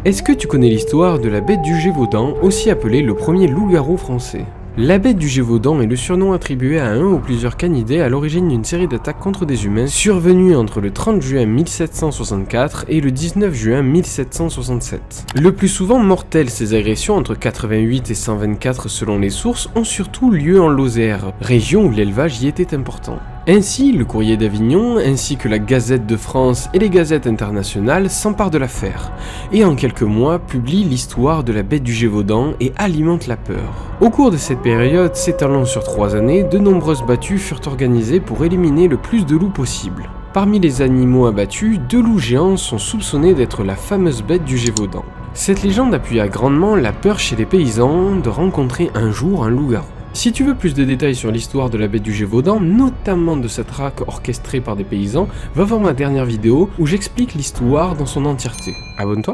Est-ce que tu connais l'histoire de la bête du Gévaudan, aussi appelée le premier loup-garou français? La bête du Gévaudan est le surnom attribué à un ou plusieurs canidés à l'origine d'une série d'attaques contre des humains survenues entre le 30 juin 1764 et le 19 juin 1767. Le plus souvent mortelles, ces agressions, entre 88 et 124 selon les sources, ont surtout lieu en Lozère, région où l'élevage y était important. Ainsi, le Courrier d'Avignon, ainsi que la Gazette de France et les gazettes internationales s'emparent de l'affaire, et en quelques mois publient l'histoire de la bête du Gévaudan et alimentent la peur. Au cours de cette période, s'étalant sur 3 années, de nombreuses battues furent organisées pour éliminer le plus de loups possible. Parmi les animaux abattus, 2 loups géants sont soupçonnés d'être la fameuse bête du Gévaudan. Cette légende appuya grandement la peur chez les paysans de rencontrer un jour un loup-garou. Si tu veux plus de détails sur l'histoire de la bête du Gévaudan, notamment de sa traque orchestrée par des paysans, va voir ma dernière vidéo où j'explique l'histoire dans son entièreté. Abonne-toi.